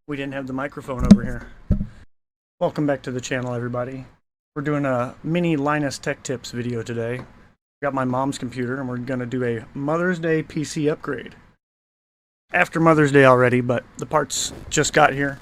We didn't have the microphone over here. Welcome back to the channel, everybody. We're doing a mini Linus Tech Tips video today. Got my mom's computer and we're going to do a Mother's Day PC upgrade. After Mother's Day already, but the parts just got here.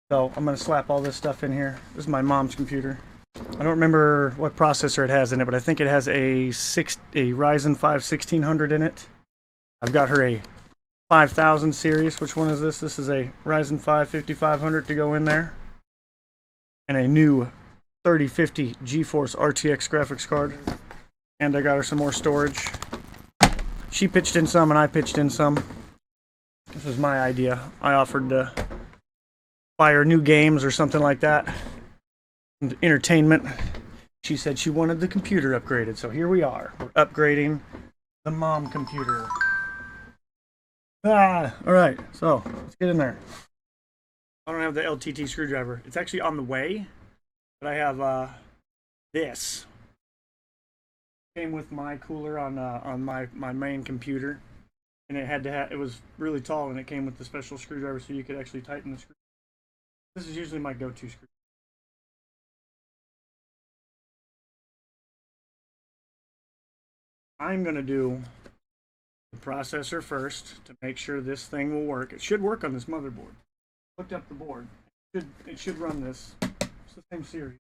So I'm going to slap all this stuff in here. This is my mom's computer. I don't remember what processor it has in it, but I think it has a ryzen 5 1600 in it. I've got her a 5000 series. Which one is this? This is a Ryzen 5 5500 to go in there. And a new 3050 GeForce RTX graphics card. And I got her some more storage. She pitched in some and I pitched in some. This was my idea. I offered to buy her new games or something like that. And entertainment. She said she wanted the computer upgraded. So here we are. We're upgrading the mom computer. Alright, so let's get in there. I don't have the LTT screwdriver. It's actually on the way, but I have this. Came with my cooler on my main computer, and it had to it was really tall, and it came with the special screwdriver so you could actually tighten the screw. This is usually my go-to screw. I'm gonna do the processor first to make sure this thing will work. It should work on this motherboard. Looked up the board. It should run this. It's the same series.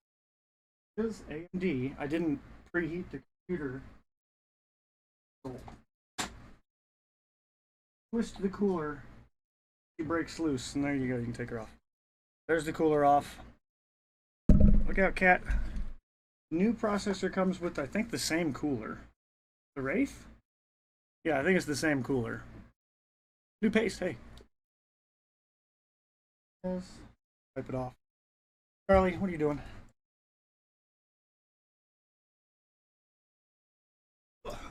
It is AMD. I didn't preheat the computer. So twist the cooler. She breaks loose, and there you go. You can take her off. There's the cooler off. Look out, cat. New processor comes with, I think, the same cooler. The Wraith? Yeah, I think it's the same cooler. New paste, hey. Wipe it off. Charlie, what are you doing?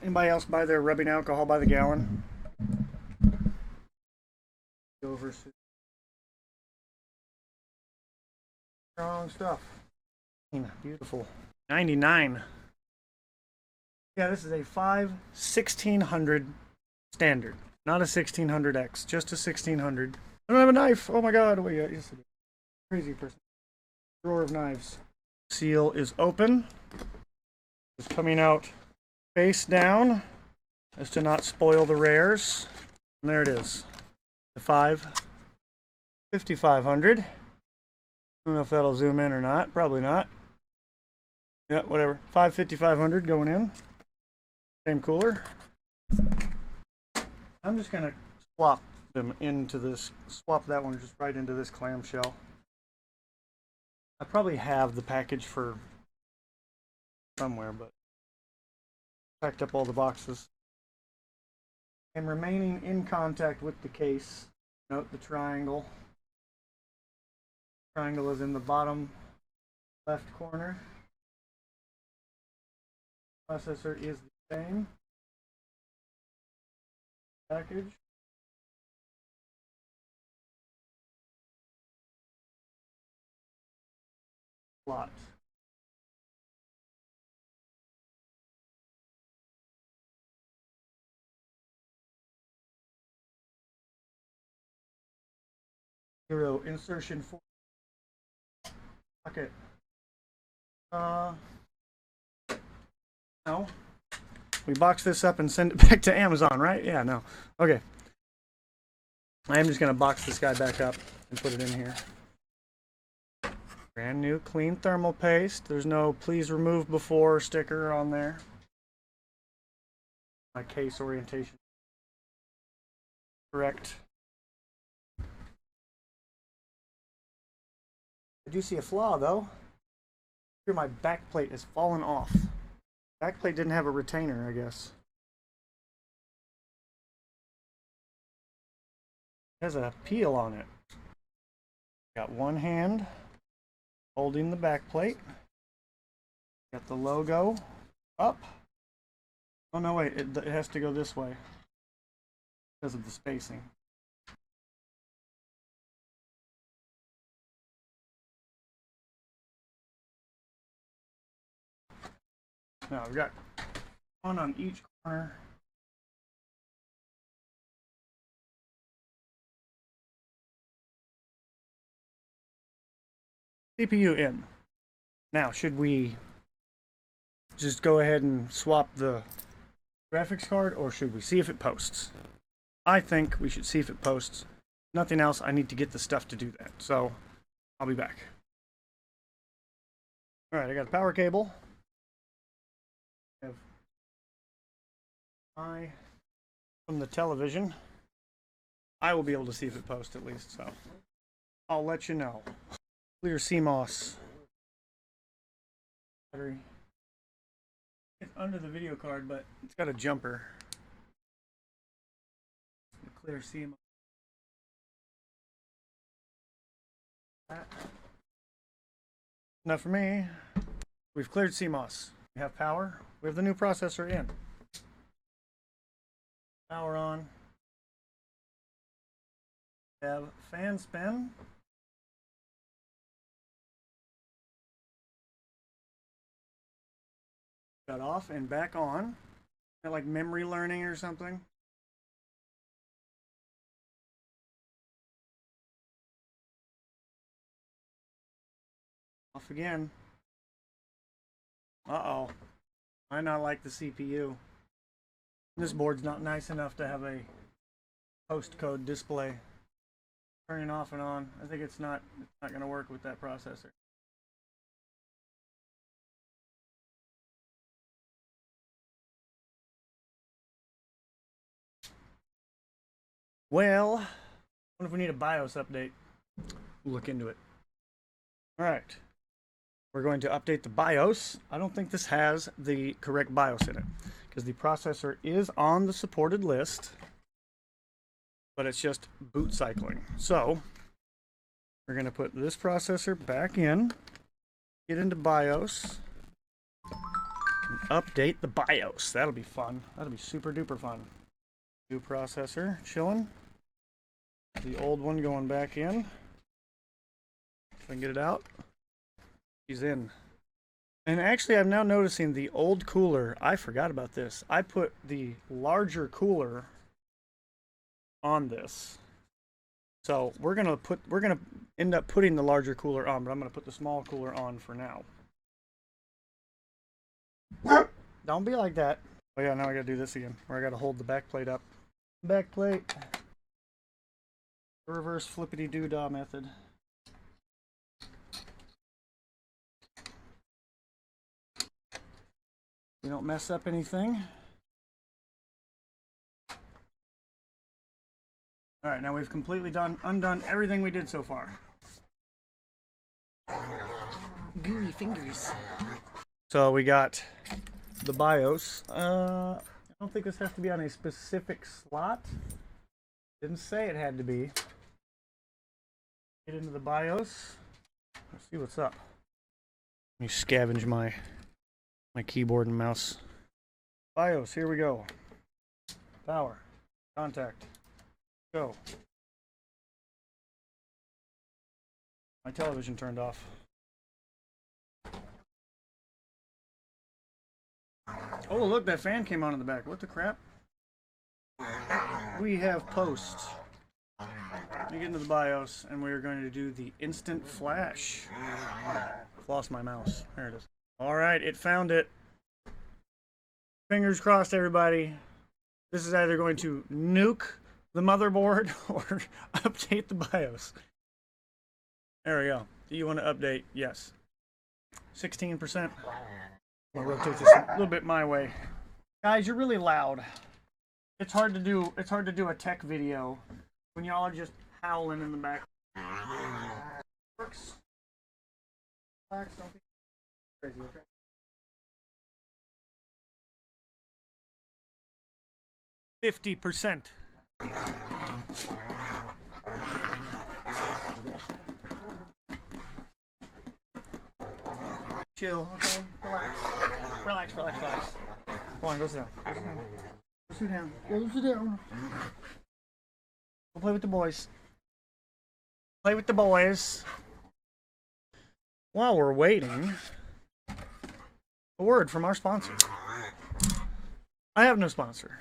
Anybody else buy their rubbing alcohol by the gallon? Over. Strong stuff. Beautiful. 99. Yeah, this is a 1600 standard, not a 1600X, just a 1600. I don't have a knife. Oh my God! Wait, yes, I do. Crazy person. Drawer of knives. Seal is open. It's coming out face down, as to not spoil the rares. And there it is. The 5500. I don't know if that'll zoom in or not. Probably not. Yeah, whatever. 5500 going in. Same cooler. I'm just gonna swap them into this. Swap that one just right into this clamshell. I probably have the package for somewhere, but packed up all the boxes. And remaining in contact with the case. Note the triangle. Triangle is in the bottom left corner. Processor is the same. Package. Slot. Zero insertion for pocket. No. We box this up and send it back to Amazon, right? Yeah, no. Okay. I am just going to box this guy back up and put it in here. Brand new clean thermal paste. There's no please remove before sticker on there. My case orientation. Correct. I do see a flaw though. Here my back plate has fallen off. Back plate didn't have a retainer, I guess. It has a peel on it. Got one hand holding the back plate. Got the logo up. Oh no, wait, it has to go this way because of the spacing. Now we've got one on each corner. CPU in. Now, should we just go ahead and swap the graphics card, or should we see if it posts? I think we should see if it posts. Nothing else, I need to get the stuff to do that. So, I'll be back. Alright, I got a power cable. I have from the television. I will be able to see if it posts at least, so I'll let you know. Clear CMOS battery. It's under the video card, but it's got a jumper. Clear CMOS. Enough for me. We've cleared CMOS. We have power. We have the new processor in. Power on. We have fan spin. Got off and back on. Got like memory learning or something. Off again. Uh-oh. Might not like the CPU. This board's not nice enough to have a postcode display. Turning off and on. I think it's not going to work with that processor. Well, I wonder if we need a BIOS update. We'll look into it. Alright. We're going to update the BIOS. I don't think this has the correct BIOS in it, because the processor is on the supported list, but it's just boot cycling. So, we're going to put this processor back in, get into BIOS, and update the BIOS. That'll be fun. That'll be super duper fun. New processor chilling. The old one going back in. If I can get it out. He's in. And actually, I'm now noticing the old cooler. I forgot about this. I put the larger cooler on this. So we're gonna end up putting the larger cooler on, but I'm gonna put the small cooler on for now. Don't be like that. Oh yeah, now I gotta do this again, where I gotta hold the back plate up. Back plate. Reverse flippity doo-dah method. You don't mess up anything. Alright, now we've completely undone everything we did so far. Gooey fingers. So we got the BIOS. I don't think this has to be on a specific slot. Didn't say it had to be. Get into the BIOS. Let's see what's up. Let me scavenge my keyboard and mouse. BIOS, here we go. Power. Contact. Go. My television turned off. Oh, look, that fan came on in the back. What the crap? We have post. Let me get into the BIOS, and we are going to do the instant flash. I've lost my mouse. There it is. Alright, it found it. Fingers crossed, everybody. This is either going to nuke the motherboard or update the BIOS. There we go. Do you want to update? Yes. 16%. I'll rotate this a little bit my way. Guys, you're really loud. It's hard to do a tech video when y'all are just howling in the back. Works. Relax, don't be crazy, okay? %. Chill, okay? Relax. Relax. Come on, go sit down. Go sit down. Go sit down. Go play with the boys. Play with the boys. While we're waiting, a word from our sponsor. I have no sponsor.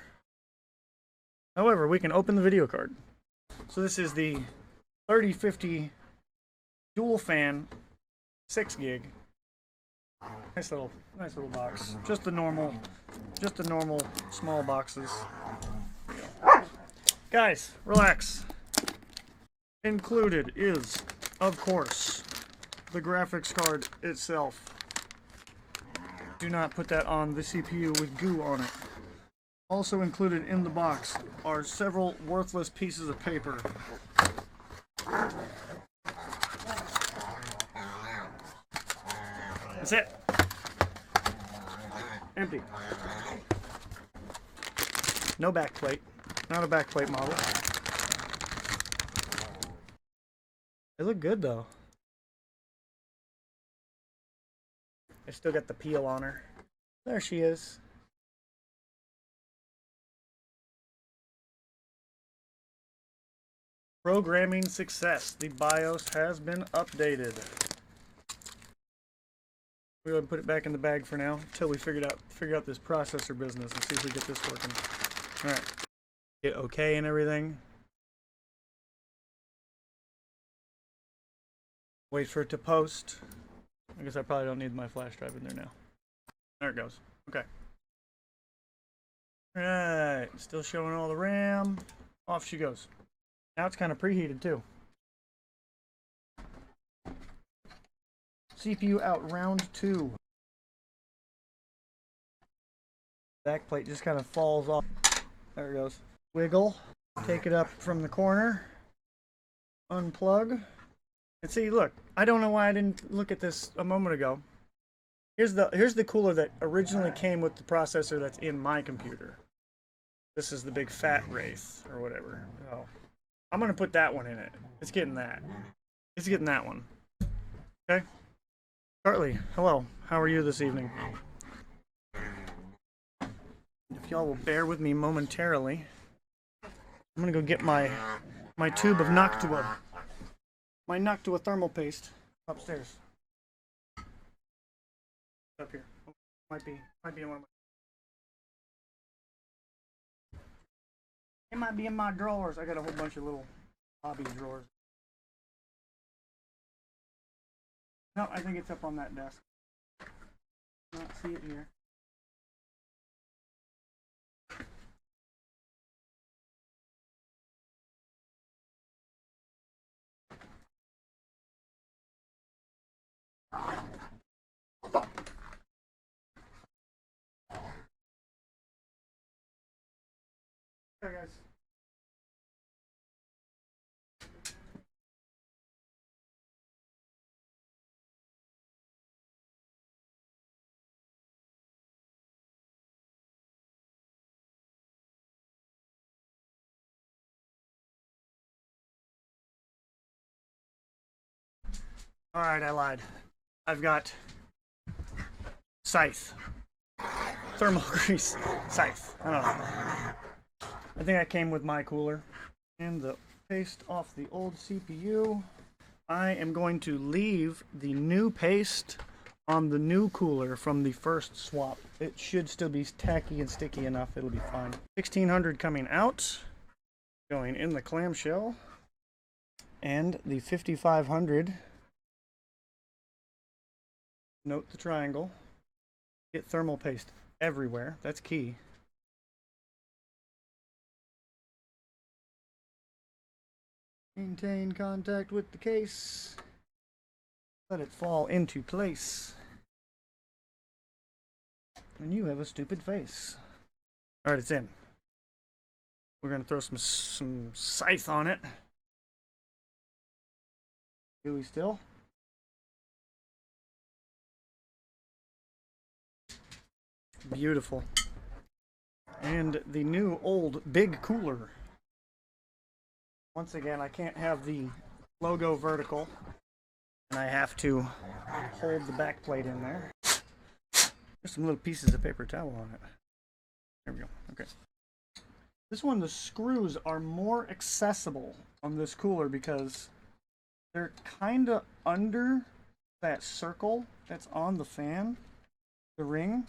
However, we can open the video card. So this is the 3050 dual fan 6 gig. Nice little box. Just the normal small boxes. Guys, relax. Included is, of course, the graphics card itself. Do not put that on the CPU with goo on it. Also included in the box are several worthless pieces of paper. That's it. Empty. No backplate. Not a backplate model. They look good though. I still got the peel on her. There she is. Programming success. The BIOS has been updated. We're going to put it back in the bag for now until we figure out this processor business and see if we get this working. All right. Get okay and everything. Wait for it to post. I guess I probably don't need my flash drive in there now. There it goes. Okay. All right. Still showing all the RAM. Off she goes. Now it's kind of preheated too. CPU out round 2. Backplate just kind of falls off. There it goes. Wiggle. Take it up from the corner. Unplug. And see, look. I don't know why I didn't look at this a moment ago. Here's the cooler that originally came with the processor that's in my computer. This is the big fat Wraith or whatever. Oh. I'm gonna put that one in it. It's getting that. It's getting that one. Okay? Carly, hello. How are you this evening? If y'all will bear with me momentarily, I'm gonna go get my tube of Noctua. My Noctua thermal paste upstairs. Up here. Might be in one of my. It might be in my drawers. I got a whole bunch of little hobby drawers. No, I think it's up on that desk. Not see it here. There, guys. Alright, I lied. I've got scythe. Thermal grease scythe. I don't know. I think I came with my cooler. And the paste off the old CPU. I am going to leave the new paste on the new cooler from the first swap. It should still be tacky and sticky enough. It'll be fine. 1600 coming out. Going in the clamshell. And the 5500. Note the triangle. Get thermal paste everywhere. That's key. Maintain contact with the case. Let it fall into place. And you have a stupid face. Alright, it's in. We're going to throw some scythe on it. Do we still? Beautiful. And the new old big cooler. Once again, I can't have the logo vertical, and I have to hold the back plate in there. There's some little pieces of paper towel on it. There we go. Okay. This one, the screws are more accessible on this cooler because they're kind of under that circle that's on the fan, the ring.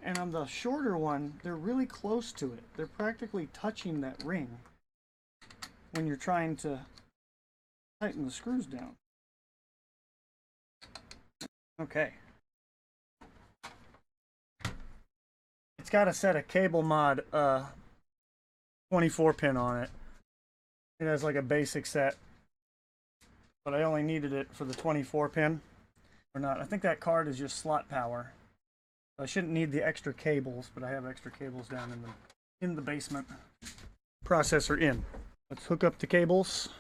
And on the shorter one, they're really close to it. They're practically touching that ring when you're trying to tighten the screws down. Okay. It's got a set of cable mod 24 pin on it. It has like a basic set, but I only needed it for the 24 pin or not. I think that card is just slot power. I shouldn't need the extra cables, but I have extra cables down in the basement. Processor in. Let's hook up the cables.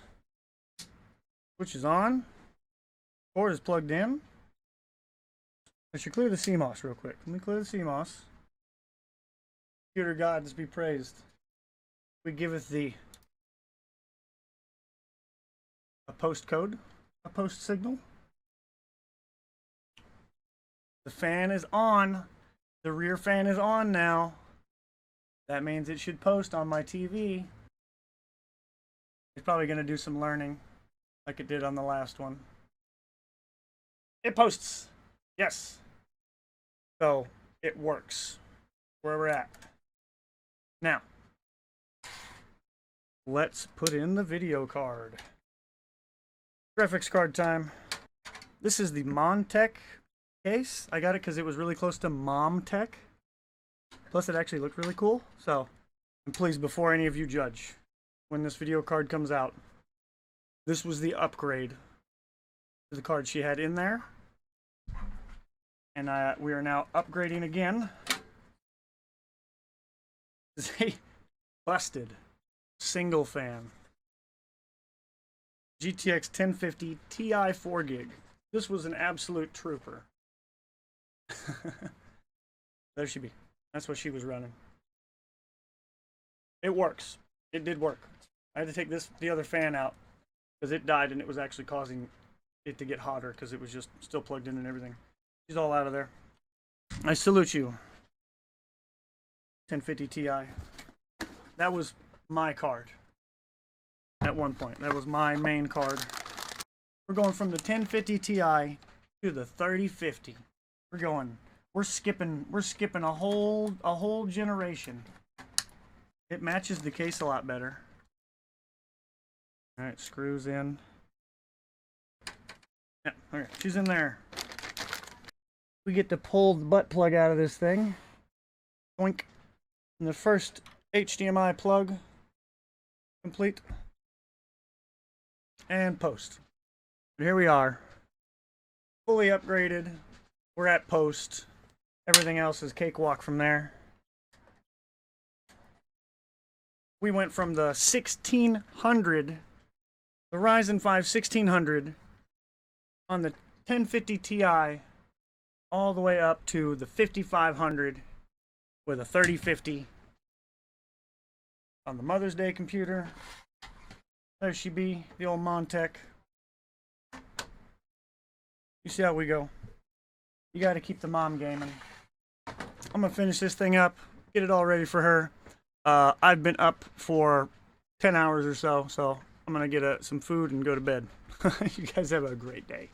Switch is on. Cord is plugged in. I should clear the CMOS real quick. Let me clear the CMOS. Computer gods be praised. We giveth thee a post code, a post signal. The fan is on. The rear fan is on now. That means it should post on my TV. It's probably going to do some learning like it did on the last one. It posts. Yes. So it works where we're at. Now, let's put in the video card. Graphics card time. This is the Montech case. I got it because it was really close to MomTech. Plus, it actually looked really cool. So, and please, before any of you judge, when this video card comes out, this was the upgrade to the card she had in there. And we are now upgrading again. This is a busted single fan GTX 1050 Ti 4 gig. This was an absolute trooper. There she be. That's what she was running. It works. It did work. I had to take the other fan out because it died and it was actually causing it to get hotter because it was just still plugged in and everything. She's all out of there. I salute you. 1050 Ti. That was my card at one point. That was my main card. We're going from the 1050 Ti to the 3050. We're skipping a whole generation. It matches the case a lot better. All right, screws in. Yeah, okay, she's in there. We get to pull the butt plug out of this thing. Boink. And the first HDMI plug complete. And post. But here we are. Fully upgraded. We're at post. Everything else is cakewalk from there. We went from the 1600, the Ryzen 5 1600 on the 1050 Ti all the way up to the 5500 with a 3050 on the Mother's Day computer. There she be, the old Montech. You see how we go. You got to keep the mom gaming. I'm going to finish this thing up, get it all ready for her. I've been up for 10 hours or so, so I'm going to get some food and go to bed. You guys have a great day.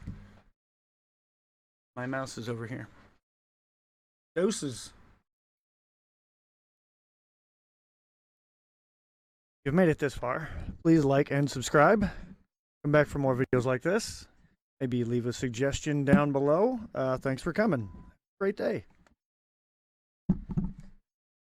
My mouse is over here. Doses. If you've made it this far, please like and subscribe. Come back for more videos like this. Maybe leave a suggestion down below. Thanks for coming. Great day.